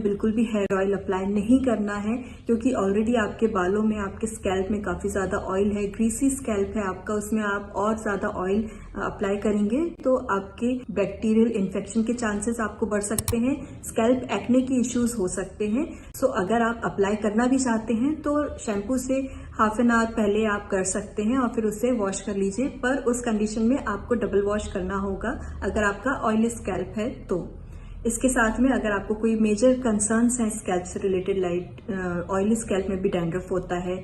बिल्कुल भी hair oil apply नहीं करना है, क्योंकि ऑलरेडी आपके बालों में, आपके स्कैल्प में काफी ज्यादा ऑयल है, ग्रीसी स्कैल्प है आपका, उसमें आप और ज्यादा ऑयल अप्लाई करेंगे तो आपके बैक्टीरियल इन्फेक्शन के चांसेस आपको बढ़ सकते हैं, स्कैल्प एक्ने के इश्यूज हो सकते हैं। सो अगर आप अप्लाई करना भी चाहते हैं तो शैम्पू से हाफ एन आवर पहले आप कर सकते हैं और फिर उससे वॉश कर लीजिए, पर उस कंडीशन में आपको डबल वॉश करना होगा अगर आपका ऑयली स्कैल्प है तो। इसके साथ में अगर आपको कोई मेजर कंसर्न्स हैं स्कैल्प से रिलेटेड, लाइक ऑयली स्कैल्प में भी डैंड्रफ होता है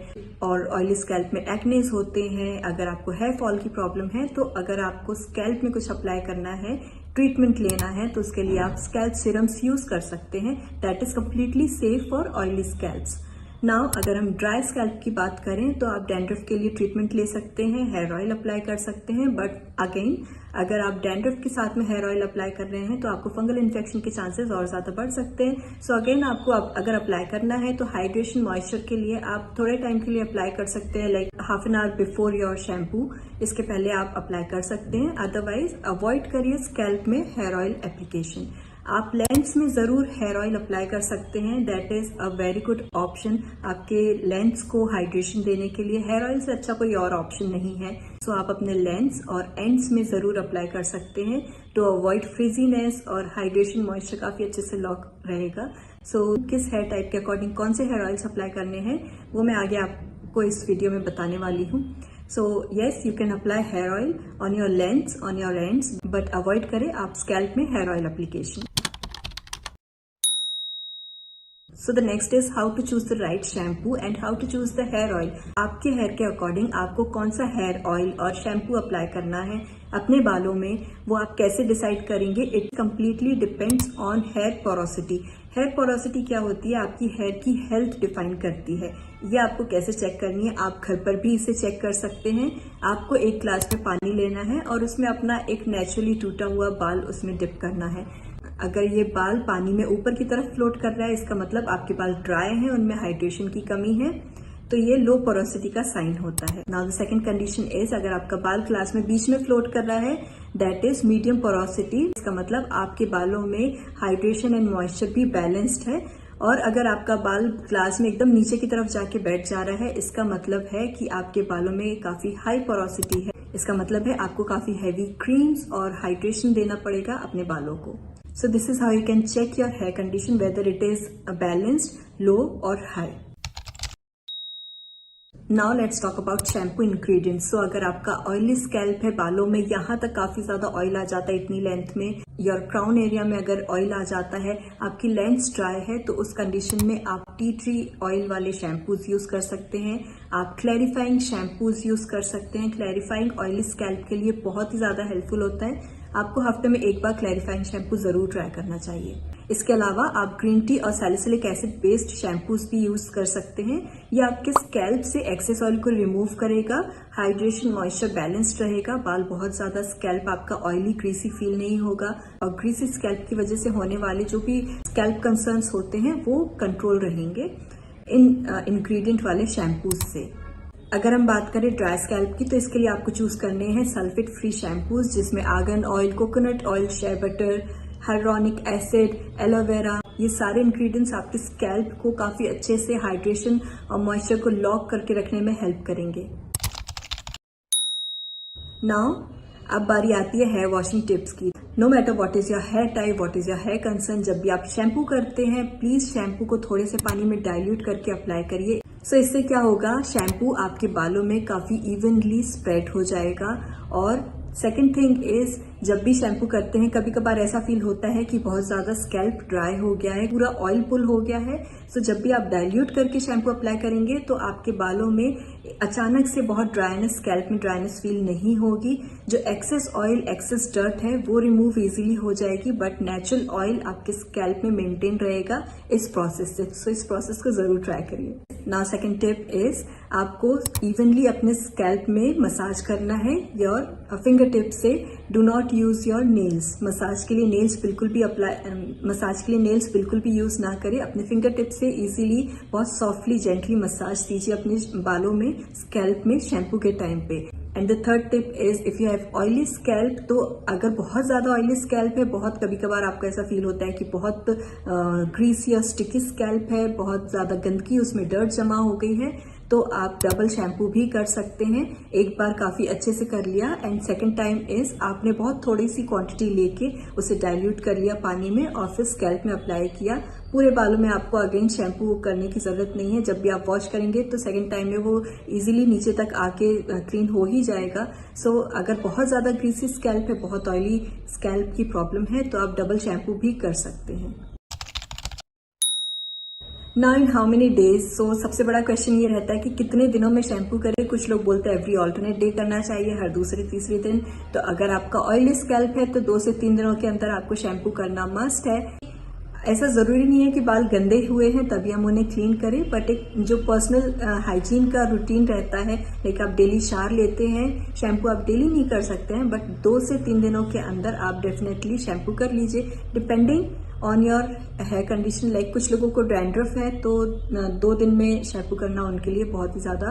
और ऑयली स्कैल्प में एक्नेस होते हैं, अगर आपको हेयर फॉल की प्रॉब्लम है, तो अगर आपको स्कैल्प में कुछ अप्लाई करना है, ट्रीटमेंट लेना है, तो उसके लिए आप स्कैल्प सीरम्स यूज कर सकते हैं। That is completely safe for oily scalps. Now अगर हम ड्राई स्कैल्प की बात करें तो आप डैंड्रफ के लिए ट्रीटमेंट ले सकते हैं, हेयर ऑयल अप्लाई कर सकते हैं, बट अगेन अगर आप डैंड्रफ के साथ में हेयर ऑयल अप्लाई कर रहे हैं तो आपको फंगल इन्फेक्शन के चांसेस और ज्यादा बढ़ सकते हैं। सो अगेन आपको अगर अप्लाई करना है तो हाइड्रेशन मॉइस्चर के लिए आप थोड़े टाइम के लिए अप्लाई कर सकते हैं, like half an hour before your shampoo, इसके पहले आप अप्लाई कर सकते हैं। अदरवाइज अवॉइड करिए स्कैल्प में हेयर ऑयल एप्लीकेशन। आप लेंस में जरूर हेयर ऑयल अप्लाई कर सकते हैं, that is a very good option आपके लेंस को हाइड्रेशन देने के लिए। हेयर ऑयल से अच्छा कोई और ऑप्शन नहीं है। सो आप अपने लेंस और एंड्स में जरूर अप्लाई कर सकते हैं टू अवॉइड फ्रीजीनेस, और हाइड्रेशन मॉइस्चर काफी अच्छे से लॉक रहेगा। सो किस हेयर टाइप के अकॉर्डिंग कौन से हेयर ऑयल्स अप्लाई करने हैं वो मैं आगे आपको इस वीडियो में बताने वाली हूँ। So yes, you can apply hair oil on your lens, on your ends, but avoid करें आप स्कैल्प में hair oil application. So the next is how to choose the right shampoo and how to choose the hair oil. आपके hair के according आपको कौन सा hair oil और shampoo apply करना है अपने बालों में, वो आप कैसे डिसाइड करेंगे? It completely depends on hair porosity. Hair porosity क्या होती है? आपकी हेयर की हेल्थ डिफाइन करती है। ये आपको कैसे चेक करनी है? आप घर पर भी इसे चेक कर सकते हैं। आपको एक ग्लास में पानी लेना है और उसमें अपना एक नेचुरली टूटा हुआ बाल उसमें डिप करना है। अगर ये बाल पानी में ऊपर की तरफ फ्लोट कर रहा है, इसका मतलब आपके बाल ड्राई हैं, उनमें हाइड्रेशन की कमी है, तो ये लो पोरोसिटी का साइन होता है। Now the second condition is, अगर आपका बाल ग्लास में बीच में फ्लोट कर रहा है, दैट इज मीडियम पोरोसिटी। इसका मतलब आपके बालों में हाइड्रेशन एंड मॉइस्चर भी बैलेंस्ड है। और अगर आपका बाल ग्लास में एकदम नीचे की तरफ जाके बैठ जा रहा है, इसका मतलब है कि आपके बालों में काफी हाई पोरोसिटी है। इसका मतलब है आपको काफी हैवी क्रीम्स और हाइड्रेशन देना पड़ेगा अपने बालों को। So this is how you can check your hair condition, whether it is balanced, low or high. Now let's talk about shampoo ingredients. So अगर आपका ऑयली स्कैल्प है, बालों में यहाँ तक काफी ज्यादा ऑयल आ जाता है इतनी लेंथ में, योर क्राउन एरिया में अगर ऑयल आ जाता है, आपकी लेंस ड्राई है, तो उस कंडीशन में आप टी ट्री ऑयल वाले शैम्पूज यूज कर सकते हैं। आप क्लैरिफाइंग शैम्पूज यूज कर सकते हैं। क्लैरिफाइंग ऑयली स्कैल्प के लिए बहुत ही ज्यादा हेल्पफुल होता है। आपको हफ्ते में एक बार क्लैरिफाइंग शैम्पू जरूर ट्राई करना चाहिए। इसके अलावा आप ग्रीन टी और सैलिसिलिक एसिड बेस्ड शैम्पूज भी यूज कर सकते हैं। ये आपके स्कैल्प से एक्सेस ऑयल को रिमूव करेगा, हाइड्रेशन मॉइस्चर बैलेंस्ड रहेगा, बाल बहुत ज्यादा, स्कैल्प आपका ऑयली ग्रीसी फील नहीं होगा, और ग्रीसी स्कैल्प की वजह से होने वाले जो भी स्कैल्प कंसर्न्स होते हैं वो कंट्रोल रहेंगे इन इंग्रेडिएंट वाले शैम्पूज से। अगर हम बात करें ड्राई स्कैल्प की, तो इसके लिए आपको चूज करने हैं सल्फेट फ्री शैम्पूज, जिसमें आर्गन ऑयल, कोकोनट ऑयल, शे बटर, हाइड्रोनिक एसिड, एलोवेरा, ये सारे इंग्रेडिएंट्स आपके स्कैल्प को काफी अच्छे से हाइड्रेशन और मॉइस्चर को लॉक करके रखने में हेल्प करेंगे। नाउ अब बारी आती है हेयर वॉशिंग टिप्स की। No matter what is your hair type, what is your hair concern, जब भी आप शैम्पू करते हैं प्लीज शैम्पू को थोड़े से पानी में डाइल्यूट करके अप्लाई करिए। सो इससे क्या होगा, शैम्पू आपके बालों में काफी इवनली स्प्रेड हो जाएगा। और सेकेंड थिंग इज, जब भी शैम्पू करते हैं कभी कभार ऐसा फील होता है कि बहुत ज्यादा स्कैल्प ड्राई हो गया है, पूरा ऑयल पुल हो गया है। सो जब भी आप डाइल्यूट करके शैम्पू अप्लाई करेंगे तो आपके बालों में अचानक से बहुत ड्राइनेस, स्कैल्प में ड्राइनेस फील नहीं होगी। जो एक्सेस ऑयल, एक्सेस डर्ट है वो रिमूव इजीली हो जाएगी, बट नेचुरल ऑयल आपके स्कैल्प में मेंटेन रहेगा इस प्रोसेस से। सो इस प्रोसेस को जरूर ट्राई करिए। नाउ सेकेंड टिप इज, आपको इवनली अपने स्कैल्प में मसाज करना है। योर फिंगर टिप से do not use your nails. Massage के लिए नेल्स बिल्कुल भी यूज ना करें। अपने फिंगर टिप से इजीली बहुत सॉफ्टली जेंटली मसाज दीजिए अपने बालों में, स्कैल्प में शैम्पू के टाइम पे। And the third tip is if you have oily scalp, तो अगर बहुत ज्यादा ऑयली स्कैल्प है, बहुत कभी कभार आपको ऐसा फील होता है कि बहुत ग्रीसी और स्टिकी स्कैल्प है, बहुत ज्यादा गंदगी उसमें डर्ट जमा हो गई है, तो आप डबल शैम्पू भी कर सकते हैं। एक बार काफी अच्छे से कर लिया एंड सेकेंड टाइम इज आपने बहुत थोड़ी सी क्वांटिटी लेके उसे डाइल्यूट कर लिया पानी में और फिर स्कैल्प में अप्लाई किया। पूरे बालों में आपको अगेन शैम्पू करने की जरूरत नहीं है। जब भी आप वॉश करेंगे तो सेकेंड टाइम में वो इजीली नीचे तक आके क्लीन हो ही जाएगा। सो अगर बहुत ज्यादा ग्रीसी स्कैल्प है, बहुत ऑयली स्कैल्प की प्रॉब्लम है, तो आप डबल शैम्पू भी कर सकते हैं। Now in how many days, so सबसे बड़ा क्वेश्चन ये रहता है कि कितने दिनों में शैम्पू करें। कुछ लोग बोलते हैं एवरी ऑल्टरनेट डे करना चाहिए, हर दूसरे तीसरे दिन। तो अगर आपका ऑयली स्कैल्प है तो 2 से 3 दिनों के अंदर आपको शैम्पू करना मस्ट है। ऐसा जरूरी नहीं है कि बाल गंदे हुए हैं तभी हम उन्हें क्लीन करें, बट एक जो पर्सनल हाइजीन का रूटीन रहता है, लाइक आप डेली शावर लेते हैं, शैम्पू आप डेली नहीं कर सकते हैं, बट 2 से 3 दिनों के अंदर आप डेफिनेटली शैम्पू कर लीजिए, depending on your hair condition. Like कुछ लोगों को डैंड्रफ है तो 2 दिन में शैम्पू करना उनके लिए बहुत ही ज्यादा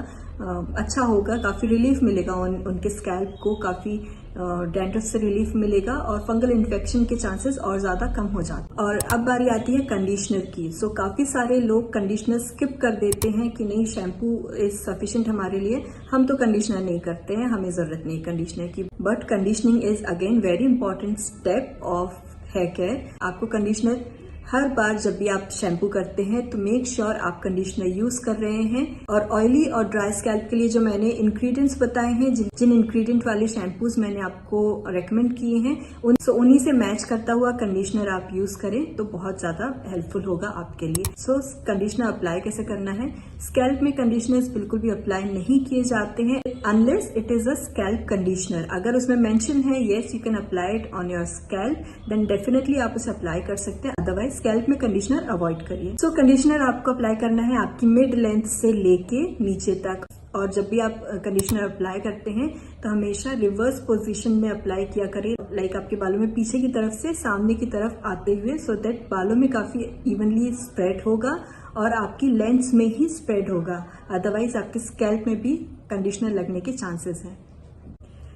अच्छा होगा, काफी रिलीफ मिलेगा उनके स्कैल्प को, काफी डैंड्रफ से रिलीफ मिलेगा और फंगल इन्फेक्शन के चांसेस और ज्यादा कम हो जाते हैं। और अब बारी आती है कंडीशनर की। सो काफी सारे लोग कंडीशनर स्किप कर देते हैं कि नहीं शैम्पू इज सफिशिएंट हमारे लिए, हम तो कंडीशनर नहीं करते हैं, हमें जरूरत नहीं कंडीशनर की। But conditioning is again very important step of hair care. आपको कंडीशनर हर बार जब भी आप शैम्पू करते हैं तो मेक श्योर आप कंडीशनर यूज कर रहे हैं। और ऑयली और ड्राई स्कैल्प के लिए जो मैंने इंग्रेडिएंट्स बताए हैं, जिन इंग्रेडिएंट वाले शैम्पूज मैंने आपको रेकमेंड किए हैं, उन्हीं से मैच करता हुआ कंडीशनर आप यूज करें तो बहुत ज्यादा हेल्पफुल होगा आपके लिए। सो कंडीशनर अप्लाई कैसे करना है? स्कैल्प में कंडीशनर्स बिल्कुल भी अप्लाई नहीं किए जाते हैं unless it is a scalp conditioner. अगर उसमें मेंशन है yes you can apply it on your scalp, then definitely आप उसे अप्लाई कर सकते हैं, अदरवाइज स्कैल्प में कंडीशनर अवॉइड करिए। सो कंडीशनर आपको अप्लाई करना है आपकी मिड लेंथ से लेके नीचे तक। और जब भी आप कंडीशनर अप्लाई करते हैं तो हमेशा रिवर्स पोजीशन में अप्लाई किया करें, लाइक आपके बालों में पीछे की तरफ से सामने की तरफ आते हुए, सो दैट बालों में काफी इवनली स्प्रेड होगा और आपकी लेंथ में ही स्प्रेड होगा, अदरवाइज आपके स्कैल्प में भी कंडीशनर लगने के चांसेस हैं।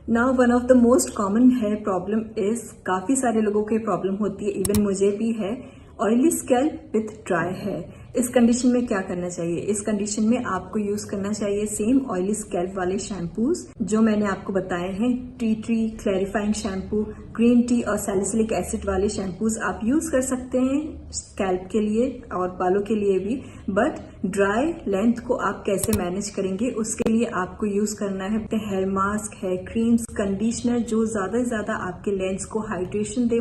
Now one of the most common hair problem is, काफी सारे लोगों को प्रॉब्लम होती है, इवन मुझे भी है, oily scalp with dry hair. इस कंडीशन में क्या करना चाहिए? इस कंडीशन में आपको यूज करना चाहिए सेम ऑयली स्कैल्प वाले शैम्पूज जो मैंने आपको बताए हैं, tea tree, clarifying shampoo, green tea और सैलिसिलिक एसिड वाले शैम्पूज आप यूज कर सकते हैं स्कैल्प के लिए और बालों के लिए भी। बट ड्राई लेंथ को आप कैसे मैनेज करेंगे, उसके लिए आपको यूज करना है hair mask, hair creams, conditioner जो ज्यादा से ज्यादा आपके लेंस को हाइड्रेशन दे,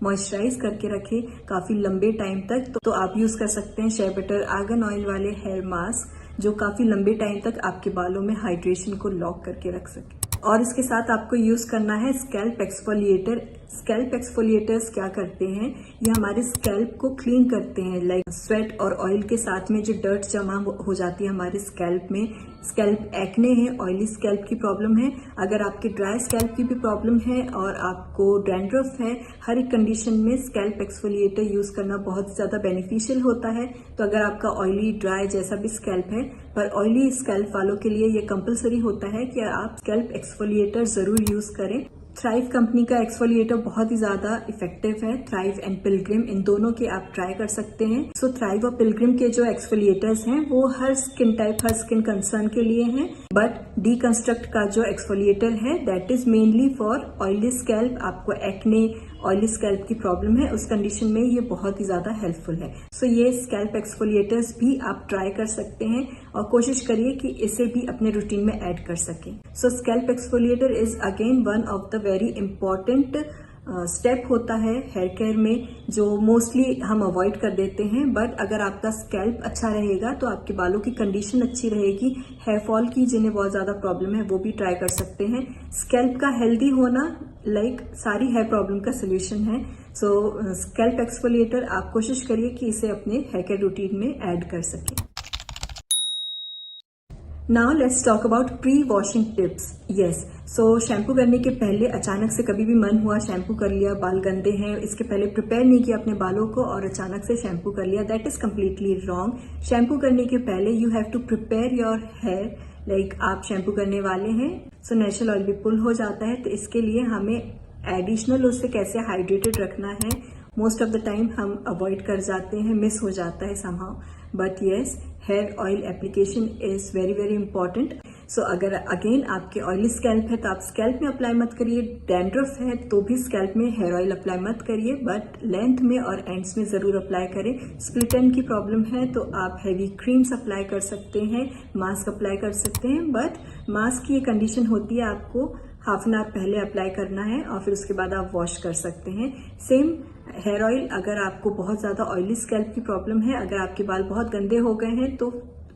मॉइस्चराइज करके रखे काफी लंबे टाइम तक। तो आप यूज कर सकते हैं शे बटर आर्गन ऑयल वाले हेयर मास्क जो काफी लंबे टाइम तक आपके बालों में हाइड्रेशन को लॉक करके रख सके। और इसके साथ आपको यूज करना है स्कैल्प एक्सफोलिएटर। स्कैल्प एक्सफोलिएटर्स क्या करते हैं? ये हमारे स्कैल्प को क्लीन करते हैं, लाइक स्वेट और ऑयल के साथ में जो डर्ट जमा हो जाती है हमारे स्कैल्प में। स्कैल्प एक्ने है, ऑयली स्कैल्प की प्रॉब्लम है, अगर आपके ड्राई स्कैल्प की भी प्रॉब्लम है और आपको डैंड्रफ है, हर एक कंडीशन में स्कैल्प एक्सफोलिएटर यूज करना बहुत ज्यादा बेनिफिशियल होता है। तो अगर आपका ऑयली, ड्राई जैसा भी स्कैल्प है, पर ऑयली स्कैल्प वालों के लिए ये कंपलसरी होता है कि आप स्कैल्प एक्सफोलिएटर जरूर यूज करें। थ्राइव कंपनी का एक्सफोलिएटर बहुत ही ज्यादा इफेक्टिव है, थ्राइव एंड पिलग्रिम, इन दोनों के आप ट्राई कर सकते हैं। सो थ्राइव और पिलग्रिम के जो एक्सफोलिएटर्स हैं वो हर स्किन टाइप, हर स्किन कंसर्न के लिए हैं, बट डीकंस्ट्रक्ट का जो एक्सफोलिएटर है that is mainly for oily scalp. आपको एक्ने, ऑयली स्कैल्प की प्रॉब्लम है, उस कंडीशन में ये बहुत ही ज्यादा हेल्पफुल है। सो ये स्कैल्प एक्सफोलिएटर्स भी आप ट्राई कर सकते हैं और कोशिश करिए कि इसे भी अपने रूटीन में ऐड कर सकें। So scalp exfoliator is again one of the very important step होता है हेयर केयर में, जो मोस्टली हम अवॉइड कर देते हैं। बट अगर आपका स्कैल्प अच्छा रहेगा तो आपके बालों की कंडीशन अच्छी रहेगी। हेयर फॉल की जिन्हें बहुत ज्यादा प्रॉब्लम है वो भी ट्राई कर सकते हैं। स्कैल्प का हेल्दी होना लाइक सारी हेयर प्रॉब्लम का सोल्यूशन है। सो स्कैल्प एक्सफोलिएटर आप कोशिश करिए कि इसे अपने हेयर केयर रूटीन में ऐड कर सकें। Now let's talk about pre washing tips. Yes, so shampoo करने के पहले अचानक से कभी भी मन हुआ शैम्पू कर लिया, बाल गंदे हैं, इसके पहले प्रिपेयर नहीं किया अपने बालों को और अचानक से शैम्पू कर लिया, that is completely wrong. Shampoo करने के पहले you have to prepare your hair, like आप शैम्पू करने वाले हैं सो नेचुरल ऑयल भी पुल हो जाता है, तो इसके लिए हमें एडिशनल उससे कैसे हाइड्रेटेड रखना है मोस्ट ऑफ द टाइम हम अवॉइड कर जाते हैं, मिस हो जाता है somehow, but yes hair oil application is very very important. So अगर अगेन आपके ऑयली स्कैल्प है तो आप स्कैल्प में अप्लाई मत करिए, डैंड्रफ है तो भी स्कैल्प में हेयर ऑयल अप्लाई मत करिए, बट लेंथ में और एंड्स में जरूर अप्लाई करें। स्प्लिट एंड की प्रॉब्लम है तो आप हैवी क्रीम्स अप्लाई कर सकते हैं, मास्क अप्लाई कर सकते हैं, बट मास्क की ये कंडीशन होती है आपको हाफ एन आवर पहले अप्लाई करना है और फिर उसके बाद आप वॉश कर सकते हैं। सेम हेयर ऑयल, अगर आपको बहुत ज्यादा ऑयली स्कैल्प की प्रॉब्लम है, अगर आपके बाल बहुत गंदे हो गए हैं तो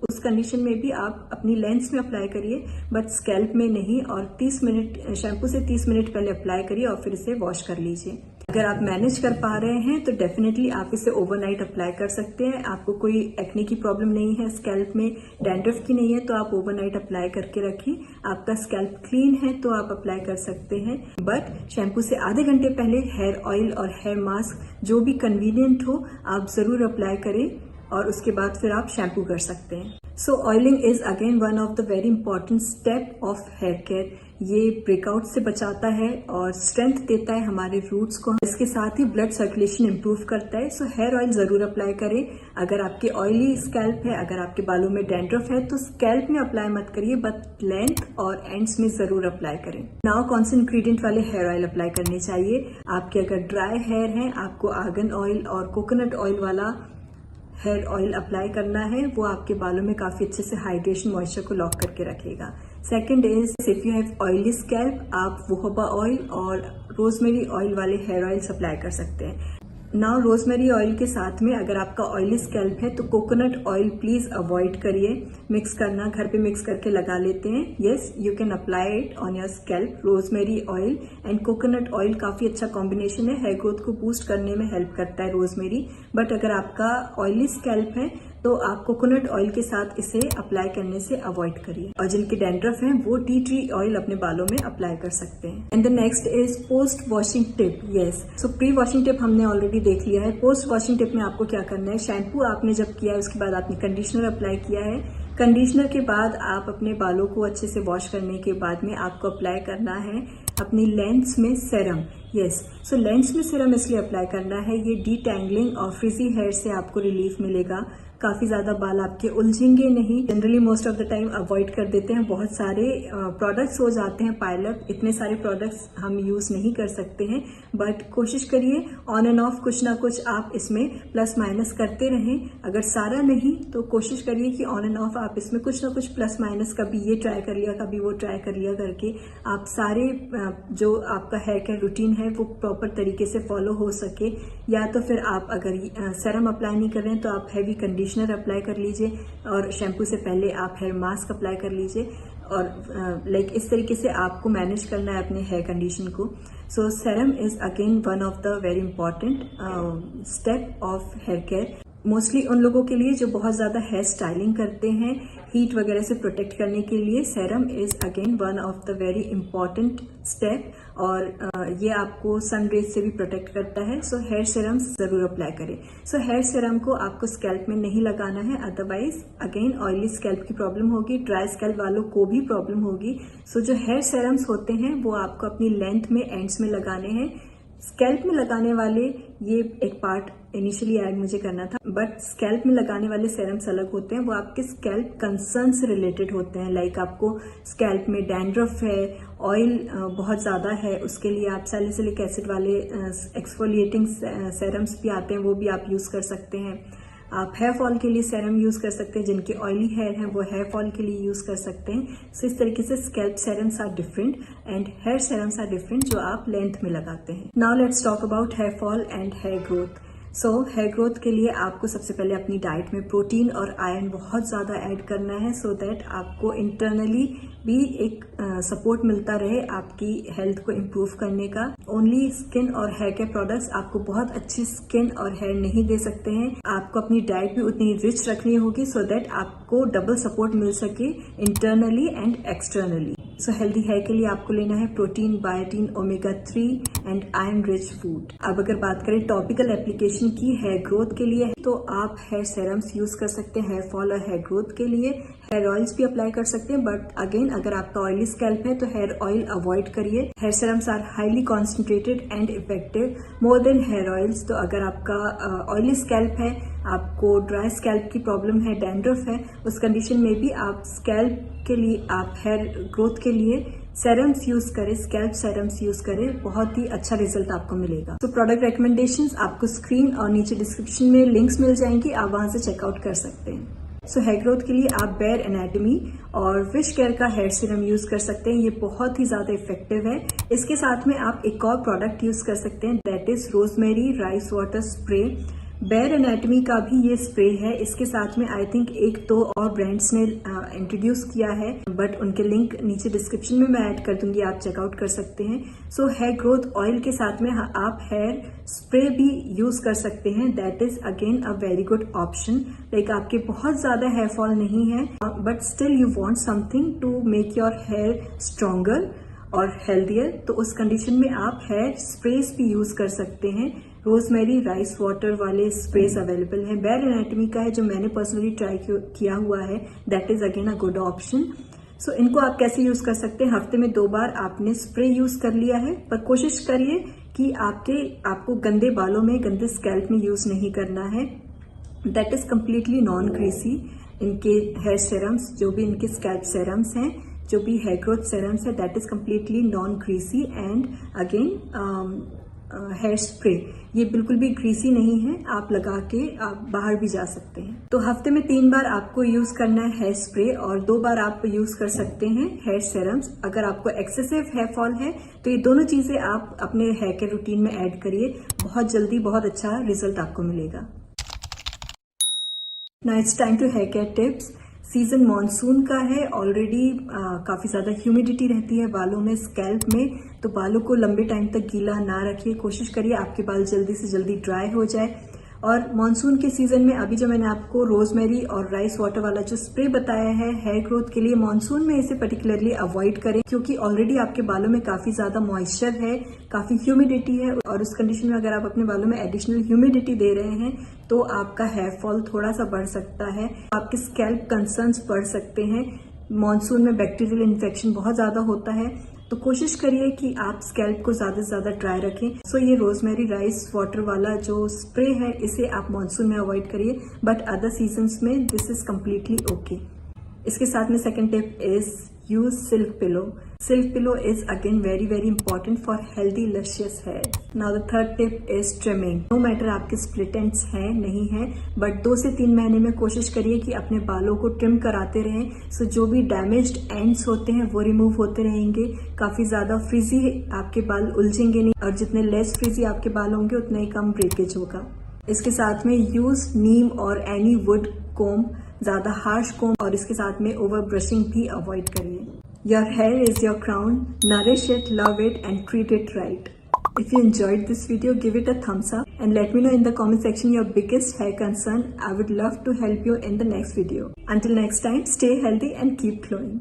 उस कंडीशन में भी आप अपनी लेंस में अप्लाई करिए, बट स्कैल्प में नहीं, और 30 मिनट शैम्पू से 30 मिनट पहले अप्लाई करिए और फिर इसे वॉश कर लीजिए। अगर आप मैनेज कर पा रहे हैं तो डेफिनेटली आप इसे ओवरनाइट अप्लाई कर सकते हैं। आपको कोई एक्ने की प्रॉब्लम नहीं है, स्कैल्प में डैंड्रफ की नहीं है, तो आप ओवरनाइट अप्लाई करके रखिए। आपका स्कैल्प क्लीन है तो आप अप्लाई कर सकते हैं, बट शैम्पू से आधे घंटे पहले हेयर ऑयल और हेयर मास्क जो भी कन्वीनियंट हो आप जरूर अप्लाई करें और उसके बाद फिर आप शैम्पू कर सकते हैं। So oiling is again one of the very important step of hair care. ये ब्रेकआउट से बचाता है और स्ट्रेंथ देता है हमारे रूट्स को, इसके साथ ही ब्लड सर्कुलेशन इंप्रूव करता है। सो हेयर ऑयल जरूर अप्लाई करें। अगर आपके ऑयली स्कैल्प है, अगर आपके बालों में डैंड्रफ है तो स्कैल्प में अप्लाई मत करिए, बट लेंथ और एंड्स में जरूर अप्लाई करें। नाउ कौन से इंग्रेडिएंट वाले हेयर ऑयल अप्लाई करने चाहिए? आपके अगर ड्राई हेयर है आपको आर्गन ऑयल और कोकोनट ऑयल वाला हेयर ऑयल अप्लाई करना है, वो आपके बालों में काफी अच्छे से हाइड्रेशन मॉइस्चर को लॉक करके रखेगा। Second is if you have oily scalp, आप जोहोबा ऑयल और रोजमेरी ऑयल वाले हेयर ऑयल अप्लाई कर सकते हैं। नाउ रोजमेरी ऑयल के साथ में अगर आपका ऑयली स्कैल्प है तो कोकोनट ऑयल प्लीज अवॉइड करिए, मिक्स करना घर पे मिक्स करके लगा लेते हैं। Yes, you can apply it on your scalp. Rosemary oil and coconut oil काफी अच्छा कॉम्बिनेशन है, हेयर ग्रोथ को बूस्ट करने में हेल्प करता है रोजमेरी, बट अगर आपका ऑयली स्कैल्प है तो आप कोकोनट ऑयल के साथ इसे अप्लाई करने से अवॉइड करिए, और जिनके डैंड्रफ हैं वो टी ट्री ऑयल अपने बालों में अप्लाई कर सकते हैं। And the next is post washing tip. Yes, so pre washing tip हमने ऑलरेडी देख लिया है। पोस्ट वॉशिंग टिप में आपको क्या करना है, शैम्पू आपने जब किया है उसके बाद आपने कंडीशनर अप्लाई किया है, कंडीशनर के बाद आप अपने बालों को अच्छे से वॉश करने के बाद में आपको अप्लाई करना है अपनी लेंस में सेरम। यस, सो लेंस में सेरम इसलिए अप्लाई करना है, ये डीटैंगलिंग और फ्रिजी हेयर से आपको रिलीफ मिलेगा, काफी ज्यादा बाल आपके उलझेंगे नहीं। Generally most of the time avoid कर देते हैं, बहुत सारे प्रोडक्ट्स हो जाते हैं पायलअप, इतने सारे प्रोडक्ट्स हम यूज नहीं कर सकते हैं, बट कोशिश करिए ऑन एंड ऑफ कुछ ना कुछ आप इसमें प्लस माइनस करते रहें। अगर सारा नहीं तो कोशिश करिए कि ऑन एंड ऑफ आप इसमें कुछ ना कुछ प्लस माइनस, कभी ये ट्राई कर लिया कभी वो ट्राई कर लिया करके आप सारे जो आपका हेयर केयर रूटीन है वो प्रॉपर तरीके से फॉलो हो सके। या तो फिर आप अगर सेरम अप्लाई नहीं कर रहे हैं तो आप हैवी कंडीशनर अप्लाई कर लीजिए और शैम्पू से पहले आप हेयर मास्क अप्लाई कर लीजिए, और लाइक इस तरीके से आपको मैनेज करना है अपने हेयर कंडीशन को। So serum is again one of the very important step of hair care, mostly उन लोगों के लिए जो बहुत ज्यादा हेयर स्टाइलिंग करते हैं, हीट वगैरह से प्रोटेक्ट करने के लिए serum is again one of the very important step, और ये आपको सन रेज से भी प्रोटेक्ट करता है। सो हेयर सेरम जरूर अप्लाई करें। सो हेयर सेरम को आपको स्कैल्प में नहीं लगाना है, अदरवाइज अगेन ऑयली स्कैल्प की प्रॉब्लम होगी, ड्राई स्कैल्प वालों को भी प्रॉब्लम होगी। सो जो हेयर सेरम्स होते हैं वो आपको अपनी लेंथ में, एंड्स में लगाने हैं। स्कैल्प में लगाने वाले, ये एक पार्ट इनिशियली ऐड मुझे करना था, बट स्कैल्प में लगाने वाले सेरम्स अलग होते हैं, वो आपके स्कैल्प कंसर्न से रिलेटेड होते हैं। लाइक आपको स्कैल्प में डैंड्रफ है, ऑयल बहुत ज्यादा है, उसके लिए आप सैलिसिलिक एसिड वाले एक्सफोलिएटिंग सेरम्स भी आते हैं, वो भी आप यूज कर सकते हैं। आप हेयर फॉल के लिए सेरम यूज कर सकते हैं, जिनके ऑयली हेयर हैं वो हेयर फॉल के लिए यूज कर सकते हैं। सो इस तरीके से scalp serums are different and hair serums are different जो आप लेंथ में लगाते हैं। Now let's talk about hair fall and hair growth. So hair growth के लिए आपको सबसे पहले अपनी डाइट में प्रोटीन और आयरन बहुत ज़्यादा ऐड करना है, सो दैट आपको इंटरनली भी एक सपोर्ट मिलता रहे आपकी हेल्थ को इम्प्रूव करने का। ओनली स्किन और हेयर केयर प्रोडक्ट्स आपको बहुत अच्छी स्किन और हेयर नहीं दे सकते हैं। आपको अपनी डाइट भी उतनी रिच रखनी होगी सो दैट आपको डबल सपोर्ट मिल सके internally and externally. So healthy hair के लिए आपको लेना है protein, biotin, omega 3 and iron rich food. अब अगर बात करें टॉपिकल एप्लीकेशन की हेयर ग्रोथ के लिए, तो आप हेयर सेरम्स यूज कर सकते हैं हेयर फॉल और हेयर ग्रोथ के लिए। हेयर ऑयल्स भी अप्लाई कर सकते हैं, बट अगेन अगर आपका ऑयली स्कैल्प है तो हेयर ऑयल अवॉइड करिए। Hair serums are highly concentrated and effective more than hair oils. तो अगर आपका ऑयली स्कैल्प है, आपको ड्राई स्कैल्प की प्रॉब्लम है, डैंड्रफ है, उस कंडीशन में भी आप स्कैल्प के लिए, आप हेयर ग्रोथ के लिए सेरम्स यूज करें, स्कैल्प सेरम्स यूज करें, बहुत ही अच्छा रिजल्ट आपको मिलेगा। तो प्रोडक्ट रिकमेंडेशंस आपको स्क्रीन और नीचे डिस्क्रिप्शन में लिंक्स मिल जाएंगी, आप वहां से चेकआउट कर सकते हैं। सो हेयर ग्रोथ के लिए आप बेयर एनाटॉमी और विश केयर का हेयर सीरम यूज कर सकते हैं, ये बहुत ही ज्यादा इफेक्टिव है। इसके साथ में आप एक और प्रोडक्ट यूज कर सकते हैं, that is rosemary rice water spray. Bare anatomy का भी ये स्प्रे है। इसके साथ में आई थिंक एक दो और ब्रांड्स ने इंट्रोड्यूस किया है, बट उनके लिंक नीचे डिस्क्रिप्शन में मैं ऐड कर दूंगी, आप चेकआउट कर सकते हैं। सो हेयर ग्रोथ ऑयल के साथ में आप हेयर स्प्रे भी यूज कर सकते हैं, that is again a very good option. Like आपके बहुत ज्यादा हेयर फॉल नहीं है, but still you want something to make your hair stronger और हेल्दियर, तो उस कंडीशन में आप हेयर स्प्रेस भी यूज कर सकते हैं। रोजमेरी राइस वाटर वाले स्प्रेस अवेलेबल हैं। बेयर एनाटॉमी का है जो मैंने पर्सनली ट्राई किया हुआ है, that is again a good option. So इनको आप कैसे यूज कर सकते हैं, हफ्ते में 2 बार आपने स्प्रे यूज कर लिया है, पर कोशिश करिए कि आपको गंदे बालों में, गंदे स्कैल्प में यूज नहीं करना है। That is completely non greasy. इनके हेयर सेरम्स, जो भी इनके स्कैल्प सेरम्स हैं, जो भी हेयर ग्रोथ सेरम्स है, that is completely non greasy. And again here spray ये बिल्कुल भी ग्रीसी नहीं है, आप लगा के आप बाहर भी जा सकते हैं। तो हफ्ते में 3 बार आपको यूज करना है हेयर स्प्रे और 2 बार आप यूज कर सकते हैं हेयर सेरम्स। अगर आपको एक्सेसिव हेयर फॉल है तो ये दोनों चीजें आप अपने हेयर केयर रूटीन में ऐड करिए, बहुत जल्दी बहुत अच्छा रिजल्ट आपको मिलेगा। Now it's time to hair care tips. Season monsoon का है, ऑलरेडी काफी ज्यादा ह्यूमिडिटी रहती है बालों में, स्कैल्प में, तो बालों को लंबे टाइम तक गीला ना रखिए। कोशिश करिए आपके बाल जल्दी से जल्दी ड्राई हो जाए। और मॉनसून के सीजन में अभी जो मैंने आपको रोजमेरी और राइस वाटर वाला जो स्प्रे बताया है हेयर ग्रोथ के लिए, मॉनसून में इसे पर्टिकुलरली अवॉइड करें, क्योंकि ऑलरेडी आपके बालों में काफी ज्यादा मॉइस्चर है, काफी ह्यूमिडिटी है, और उस कंडीशन में अगर आप अपने बालों में एडिशनल ह्यूमिडिटी दे रहे हैं तो आपका हेयर फॉल थोड़ा सा बढ़ सकता है, आपके स्कैल्प कंसर्न्स बढ़ सकते हैं। मॉनसून में बैक्टीरियल इन्फेक्शन बहुत ज्यादा होता है, तो कोशिश करिए कि आप स्कैल्प को ज्यादा से ज्यादा ड्राई रखें। सो ये रोजमेरी राइस वाटर वाला जो स्प्रे है, इसे आप मॉनसून में अवॉइड करिए, बट अदर सीजन्स में दिस इज कम्प्लीटली ओके। इसके साथ में second tip is use silk pillow. Silk pillow is again very very important for healthy luscious hair. Now the third tip is trimming. No matter आपके split ends हैं नहीं है, but 2 से 3 महीने में कोशिश करिए कि अपने बालों को ट्रिम कराते रहें। सो जो भी डैमेज्ड एंड्स होते हैं वो रिमूव होते रहेंगे, काफी ज्यादा फ्रीजी आपके बाल उलझेंगे नहीं, और जितने लेस फ्रीजी आपके बाल होंगे उतना ही कम ब्रेकेज होगा। इसके साथ में यूज नीम और एनी वुड कोम, ज्यादा हार्श कोम, और इसके साथ में ओवर ब्रशिंग भी अवॉइड करिए। Your here is your crown, nourish it, love it and treat it right. If you enjoyed this video, give it a thumbs up and let me know in the comment section your biggest hair concern. I would love to help you in the next video. Until next time, stay healthy and keep glowing.